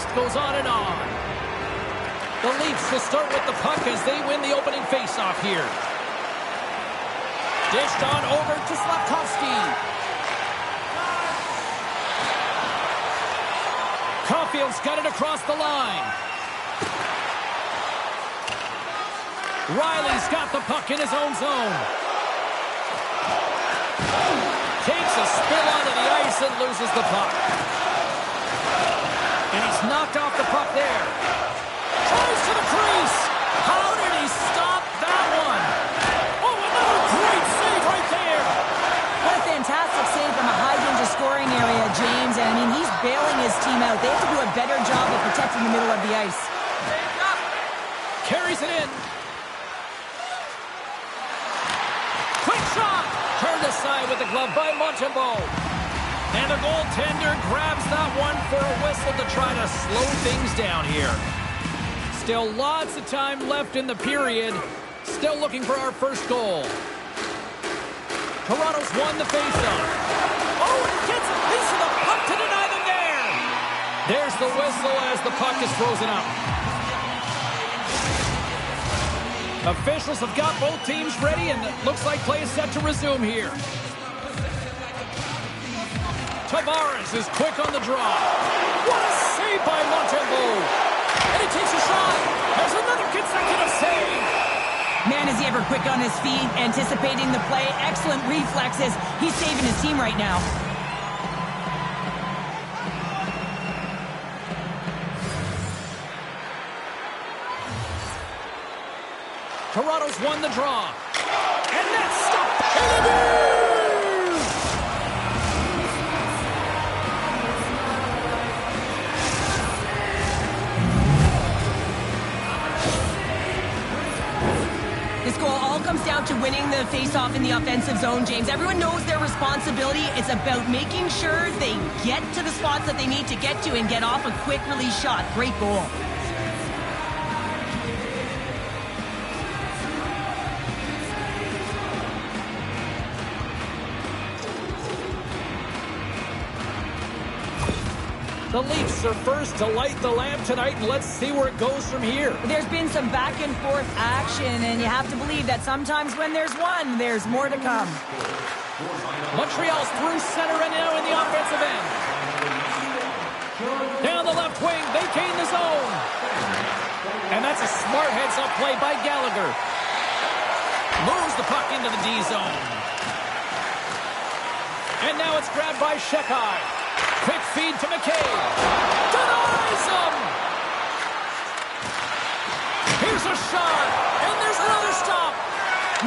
list goes on and on. The Leafs will start with the puck as they win the opening faceoff here. Dished on over to Slafkovsky. Caulfield's got it across the line. Riley's got the puck in his own zone. Takes a spill onto the ice and loses the puck. And he's knocked off the puck there. Tries to the crease. How did he stop that one? Oh, another great save right there. What a fantastic save from a high-danger scoring area, James. And, I mean, he's bailing his team out. They have to do a better job of protecting the middle of the ice. Carries it in. Quick shot. Turned aside with the glove by Montembeault. And the goaltender grabs that one for a whistle to try to slow things down here. Still lots of time left in the period. Still looking for our first goal. Toronto's won the faceoff. Oh, and he gets a piece of the puck to deny them there. There's the whistle as the puck is frozen up. Officials have got both teams ready, and it looks like play is set to resume here. Tavares is quick on the draw. What a save by Montembeault. And he takes a shot. There's another consecutive save. Man, is he ever quick on his feet, anticipating the play. Excellent reflexes. He's saving his team right now. Toronto's won the draw. And that's stopped. This goal all comes down to winning the face-off in the offensive zone, James. Everyone knows their responsibility. It's about making sure they get to the spots that they need to get to and get off a quick release shot. Great goal. The Leafs are first to light the lamp tonight, and let's see where it goes from here. There's been some back-and-forth action, and you have to believe that sometimes when there's one, there's more to come. Montreal's through center and now in the offensive end. Down the left wing, they gain the zone. And that's a smart heads-up play by Gallagher. Moves the puck into the D zone. And now it's grabbed by Shekai. Quick feed to McKay. Denies him! Here's a shot, and there's another stop.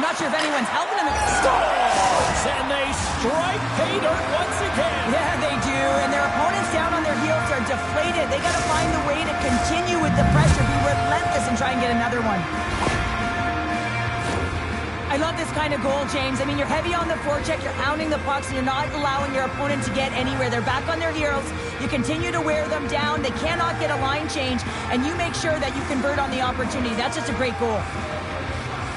I'm not sure if anyone's helping him. Scores! And they strike pay dirt once again. Yeah, they do, and their opponents down on their heels are deflated. They got to find the way to continue with the pressure, be relentless, and try and get another one. I love this kind of goal, James. I mean, you're heavy on the forecheck, you're hounding the pucks, and you're not allowing your opponent to get anywhere. They're back on their heels. You continue to wear them down. They cannot get a line change, and you make sure that you convert on the opportunity. That's just a great goal.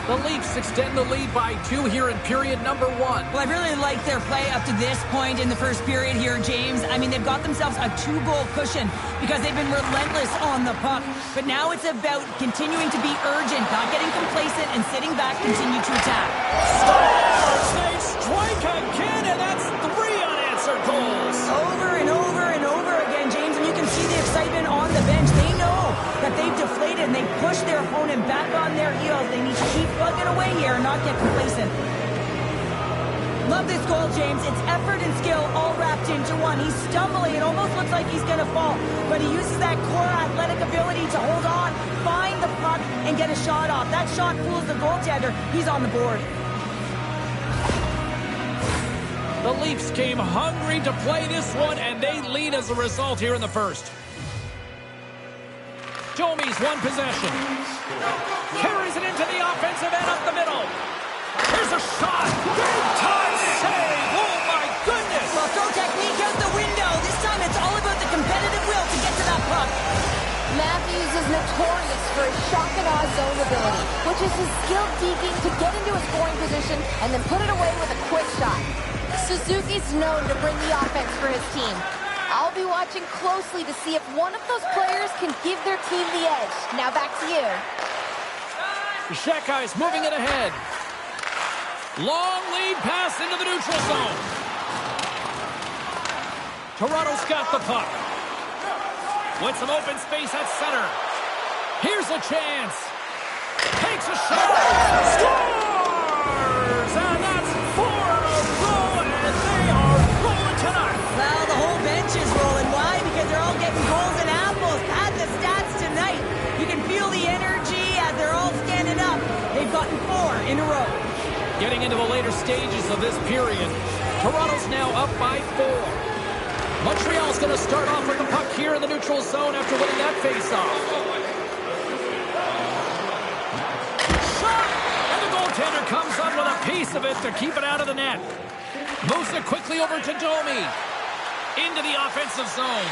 The Leafs extend the lead by 2 here in period number 1. Well, I really like their play up to this point in the first period here, James. I mean, they've got themselves a 2-goal cushion because they've been relentless on the puck. But now it's about continuing to be urgent, not getting complacent, and sitting back, continue to attack. Scores! They strike again, and that's 3 unanswered goals. Over and over and over again, James, and you can see the excitement on the bench. They know that they've deflated and they push their opponent back on their heels. They need to keep plugging away here and not get complacent. Love this goal, James. It's effort and skill all wrapped into one. He's stumbling. It almost looks like he's going to fall, but he uses that core athletic ability to hold on, find the puck, and get a shot off. That shot fools the goaltender. He's on the board. The Leafs came hungry to play this one, and they lead as a result here in the first. Domi's won possession. Carries it into the offensive end up the middle. Here's a shot. Big time save. Oh, my goodness. Well, throw technique out the window. This time it's all about the competitive will to get to that puck. Matthews is notorious for his shock and awe zone ability, which is his skilled deking to get into a scoring position and then put it away with a quick shot. Suzuki's known to bring the offense for his team. I'll I'll be watching closely to see if one of those players can give their team the edge. Now back to you. Shekai's moving it ahead. Long lead pass into the neutral zone. Toronto's got the puck. With some open space at center. Here's a chance. Takes a shot. Scores! And that's 4 in a row, and they are rolling tonight. Well, the whole bench is rolling. Why? Because they're all getting goals and apples. Add the stats tonight. You can feel the energy as they're all standing up. They've gotten 4 in a row. Getting into the later stages of this period, Toronto's now up by 4. Montreal's going to start off with the puck here in the neutral zone after winning that faceoff. Shot! And the goaltender comes up with a piece of it to keep it out of the net. Moves it quickly over to Domi. Into the offensive zone.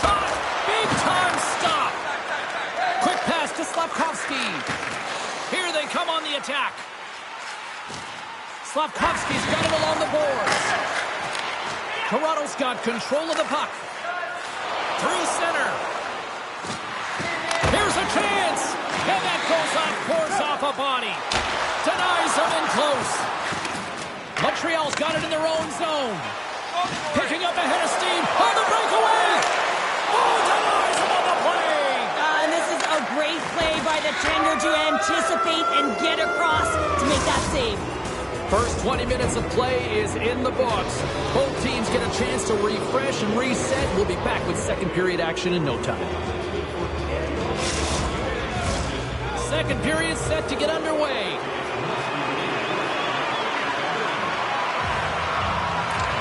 Shot! Big time stop! Quick pass to Slafkovsky. Here they come on the attack. Slafkovsky's got it along the boards. Toronto's got control of the puck. Through center. Here's a chance. And that goes off, pours off a body. Denies him in close. Montreal's got it in their own zone. Picking up ahead of steam on the breakaway. Oh, denies him on the play. And this is a great play by the tender to anticipate and get across to make that save. First 20 minutes of play is in the books. Both teams get a chance to refresh and reset. We'll be back with second period action in no time. Second period set to get underway.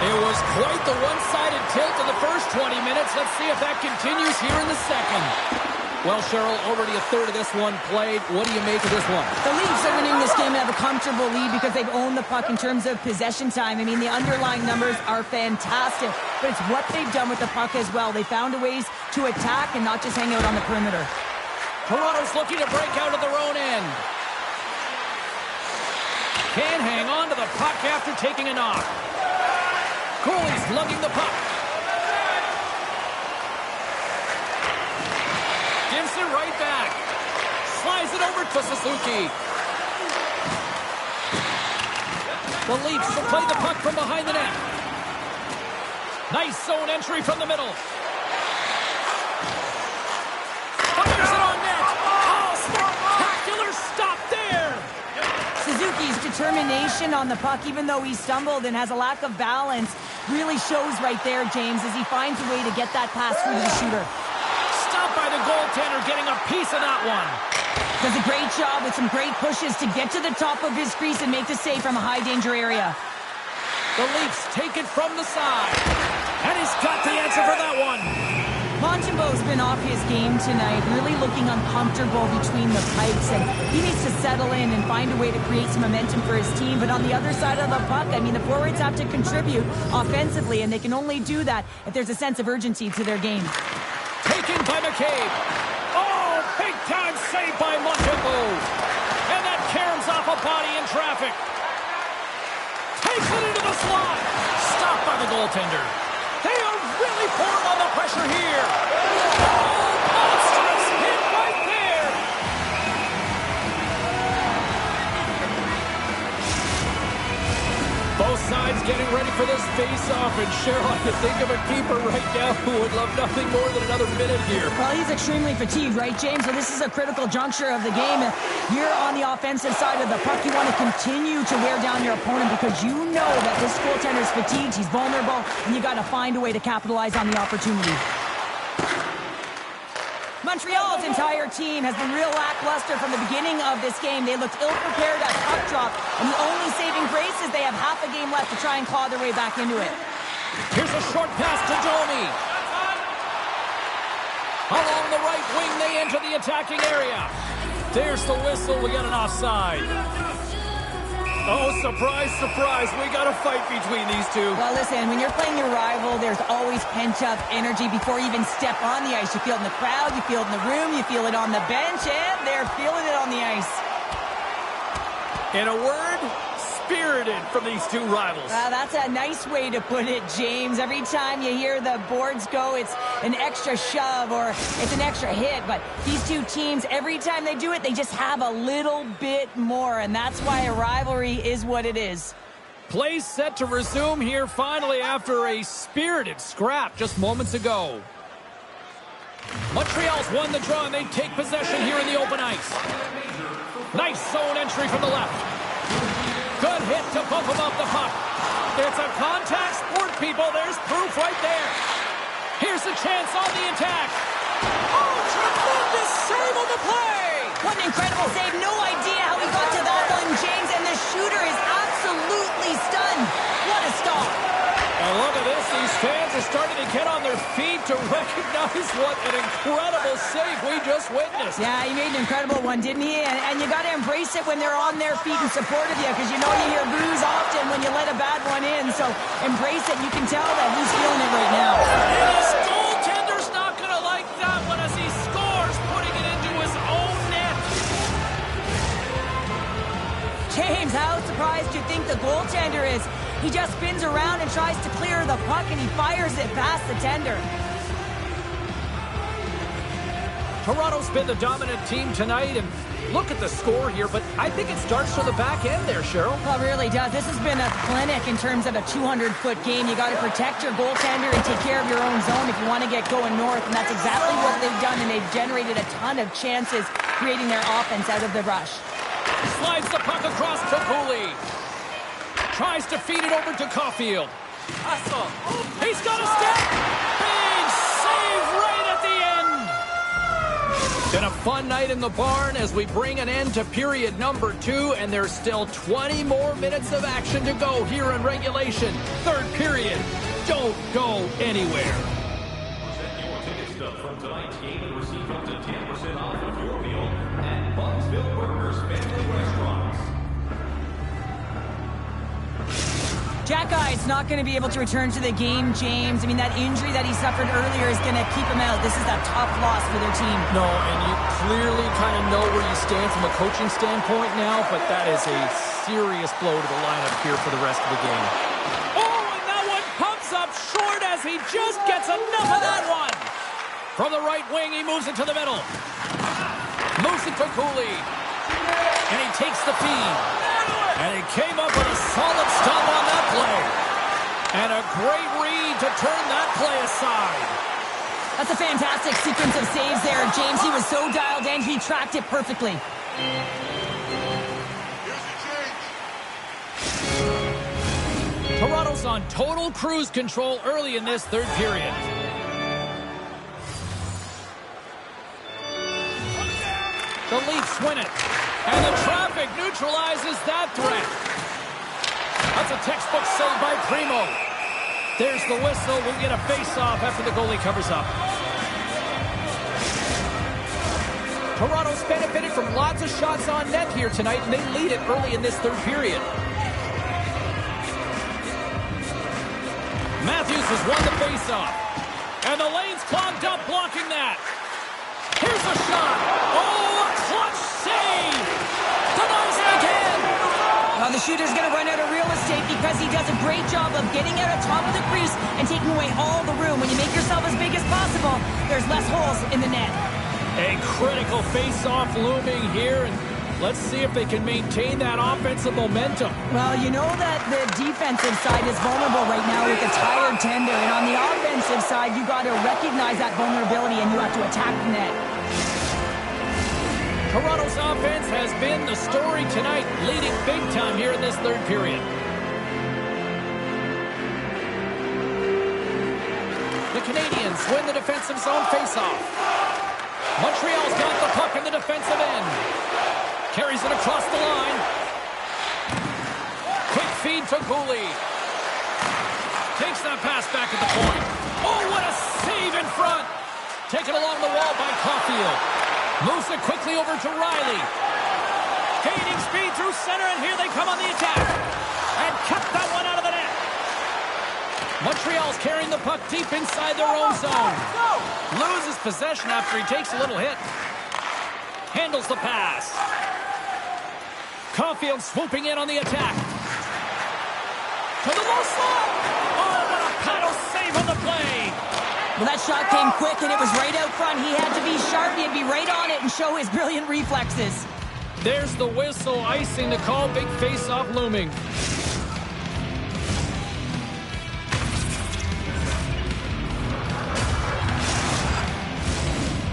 It was quite the one-sided tilt in the first 20 minutes. Let's see if that continues here in the second. Well, Cheryl, already a third of this one played. What do you make of this one? The Leafs are winning this game and have a comfortable lead because they've owned the puck in terms of possession time. I mean, the underlying numbers are fantastic, but it's what they've done with the puck as well. They found a ways to attack and not just hang out on the perimeter. Toronto's looking to break out of their own end. Can't hang on to the puck after taking a knock. Goalie's lugging the puck. Gives it right back. Slides it over to Suzuki. The Leafs will play the puck from behind the net. Nice zone entry from the middle. Fires it on net. Oh, spectacular stop there. Suzuki's determination on the puck, even though he stumbled and has a lack of balance, really shows right there, James, as he finds a way to get that pass through to the shooter. Stopped by the goaltender, getting a piece of that one. Does a great job with some great pushes to get to the top of his crease and make the save from a high-danger area. The Leafs take it from the side. And he's got the answer for that one. Montembeaux's been off his game tonight, really looking uncomfortable between the pipes, and he needs to settle in and find a way to create some momentum for his team. But on the other side of the puck, I mean, the forwards have to contribute offensively, and they can only do that if there's a sense of urgency to their game. Taken by McCabe. Oh, big-time save by Montembeau. And that caroms off a body in traffic. Takes it into the slot. Stopped by the goaltender. They are really pouring on the pressure here. Oh, monstrous hit right there. Both sides getting ready for this face-off, and Cheryl, I can think of a keeper right now who would love nothing more than another minute here. Well, he's extremely fatigued, right, James? So this is a critical juncture of the game. You're on the offensive side of the puck. You want to continue to wear down your opponent because you know that this goaltender's fatigued, he's vulnerable, and you got to find a way to capitalize on the opportunity. Montreal's entire team has been real lackluster from the beginning of this game. They looked ill-prepared at puck drop, and the only saving grace is they have half a game left to try and claw their way back into it. Here's a short pass to Domi. Along the right wing, they enter the attacking area. There's the whistle. We got an offside. Oh, surprise, surprise. We got a fight between these two. Well, listen, when you're playing your rival, there's always pent-up energy before you even step on the ice. You feel it in the crowd, you feel it in the room, you feel it on the bench, and they're feeling it on the ice. In a word, spirited from these two rivals. That's a nice way to put it, James. Every time you hear the boards go, it's an extra shove or it's an extra hit. But these two teams, every time they do it, they just have a little bit more. And that's why a rivalry is what it is. Play set to resume here finally after a spirited scrap just moments ago. Montreal's won the draw and they take possession here in the open ice. Nice zone entry from the left. Good hit to bump him off the puck. It's a contact sport, people. There's proof right there. Here's a chance on the attack. Oh, tremendous save on the play. What an incredible save. No idea how he got to that one, James. And the shooter is absolutely stunned. What a stop. And look at this. These fans are starting to get on their feet to recognize what an incredible save we just witnessed. Yeah, he made an incredible one, didn't he? And you got to embrace it when they're on their feet in support of you, because you know you hear boos often when you let a bad one in. So embrace it. You can tell that he's feeling it right now. And his goaltender's not going to like that one as he scores, putting it into his own net. James, how surprised do you think the goaltender is? He just spins around and tries to clear the puck, and he fires it past the tender. Toronto's been the dominant team tonight, and look at the score here, but I think it starts from the back end there, Cheryl. Well, it really does. This has been a clinic in terms of a 200-foot game. You got to protect your goaltender and take care of your own zone if you want to get going north, and that's exactly what they've done, and they've generated a ton of chances creating their offense out of the rush. Slides the puck across to Cooley. Tries to feed it over to Caulfield. He's got a step. Big save right at the end. Been a fun night in the barn as we bring an end to period number 2, and there's still 20 more minutes of action to go here in regulation. Third period. Don't go anywhere. Present your ticket stub from tonight's game and receive up to 10% off of your meal at Bunsville Burgers Family Restaurants. Jack Guy's not going to be able to return to the game, James. I mean, that injury that he suffered earlier is going to keep him out. This is a tough loss for their team. No, and you clearly kind of know where you stand from a coaching standpoint now, but that is a serious blow to the lineup here for the rest of the game. Oh, and that one pumps up short as he just gets enough of that one. From the right wing, he moves it to the middle. Moves it to Cooley. And he takes the feed. And he came up with a solid stop on that play. And a great read to turn that play aside. That's a fantastic sequence of saves there, James. He was so dialed in, he tracked it perfectly. Toronto's on total cruise control early in this third period. The Leafs win it. And the traffic neutralizes that threat. That's a textbook save by Primo. There's the whistle. We'll get a face-off after the goalie covers up. Toronto's benefited from lots of shots on net here tonight, and they lead it early in this third period. Matthews has won the face-off. And the lane's clogged up, blocking that. Here's a shot. Oh, a clutch save. Denies it again. Well, the shooter's going to run out of real estate because he does a great job of getting out of top of the crease and taking away all the room. When you make yourself as big as possible, there's less holes in the net. A critical face-off looming here, and let's see if they can maintain that offensive momentum. Well, you know that the defensive side is vulnerable right now with a tired tender, and on the offensive side, you got to recognize that vulnerability and you have to attack the net. Toronto's offense has been the story tonight, leading big time here in this third period. The Canadiens win the defensive zone faceoff. Montreal's got the puck in the defensive end. Carries it across the line. Quick feed to Cooley. Takes that pass back at the point. Oh, what a save in front. Taken along the wall by Caulfield. Moves it quickly over to Riley. Gaining speed through center, and here they come on the attack. And kept that one out of the net. Montreal's carrying the puck deep inside their own zone. Loses possession after he takes a little hit. Handles the pass. Caulfield swooping in on the attack. almost slot. Oh, what a paddle save on the play. Well, that shot came quick, and it was right out front. He had to be sharp. He had to be right on it and show his brilliant reflexes. There's the whistle, icing to call, big face-off looming.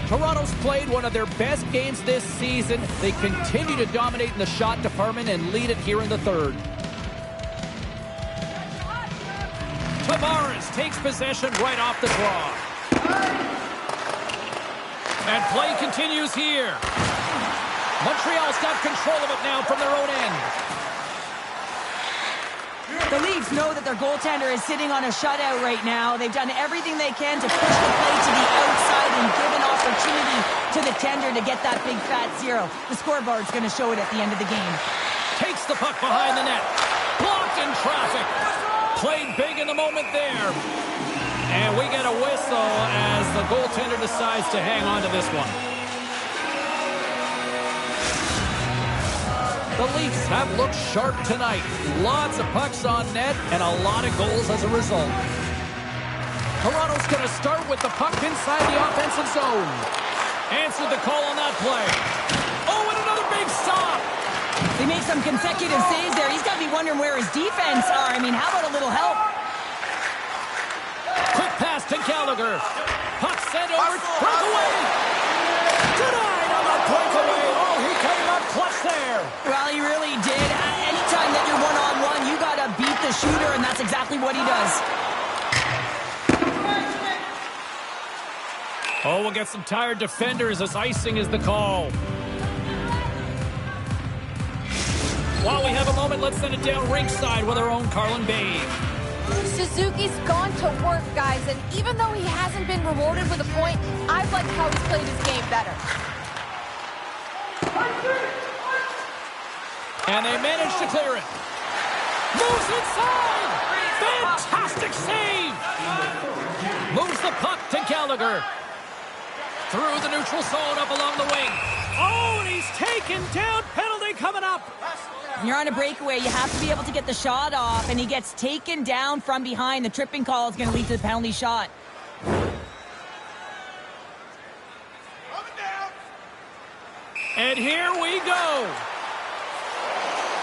Toronto's played one of their best games this season. They continue to dominate in the shot department and lead it here in the third. Tavares takes possession right off the draw. And play continues here. Montreal's got control of it now from their own end. The Leafs know that their goaltender is sitting on a shutout right now. They've done everything they can to push the play to the outside and give an opportunity to the tender to get that big fat zero. The scoreboard's going to show it at the end of the game. Takes the puck behind the net. Blocked in traffic. Played big in the moment there. And we get a whistle as the goaltender decides to hang on to this one. The Leafs have looked sharp tonight. Lots of pucks on net and a lot of goals as a result. Toronto's going to start with the puck inside the offensive zone. Answered the call on that play. Oh, and another big stop. They make some consecutive saves there. He's got to be wondering where his defense are. I mean, how about a little help? Quick pass to Gallagher. Puck sent over. Breakaway. Denied on the breakaway. Oh, he came up clutch there. Well, he really did. Anytime that you're one-on-one, you got to beat the shooter, and that's exactly what he does. Oh, we'll get some tired defenders as icing is the call. While we have a moment, let's send it down rinkside with our own Carlin Bay. Suzuki's gone to work, guys, and even though he hasn't been rewarded with a point, I've liked how he's played his game better. And they managed to clear it. Moves inside! Fantastic save! Moves the puck to Gallagher. Through the neutral zone, up along the wing. Oh, and he's taken down. Penalty coming up. When you're on a breakaway, you have to be able to get the shot off, and he gets taken down from behind. The tripping call is going to lead to the penalty shot. And here we go.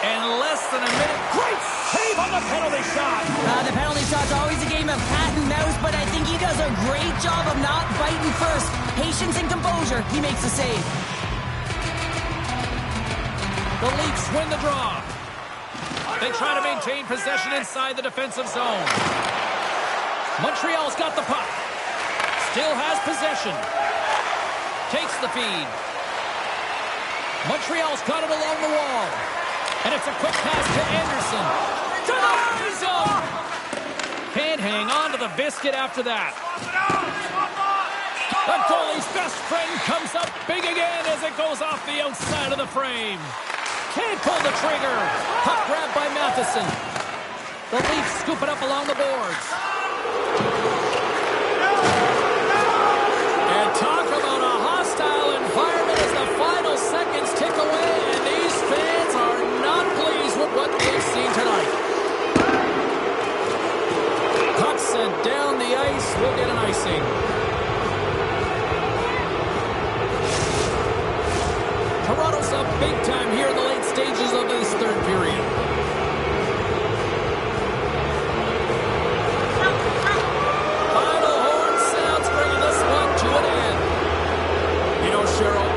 In less than a minute, great save on the penalty shot. The penalty shot's always a game of cat and mouse, but I think he does a great job of not biting first. Patience and composure, he makes the save. The Leafs win the draw. They try to maintain possession inside the defensive zone. Montreal's got the puck. Still has possession. Takes the feed. Montreal's got it along the wall. And it's a quick pass to Anderson. Denies him! Can't hang on to the biscuit after that. The goalie's best friend comes up big again as it goes off the outside of the frame. Can't pull the trigger. Puck grabbed by Matheson. The Leafs scoop it up along the boards. And talk about a hostile environment as the final seconds tick away, and these fans are not pleased with what they've seen tonight. Puck sent down the ice. We'll get an icing. Toronto's up big time here in the late stages of this third period. Final horn sounds, bringing this one to an end. You know, Cheryl,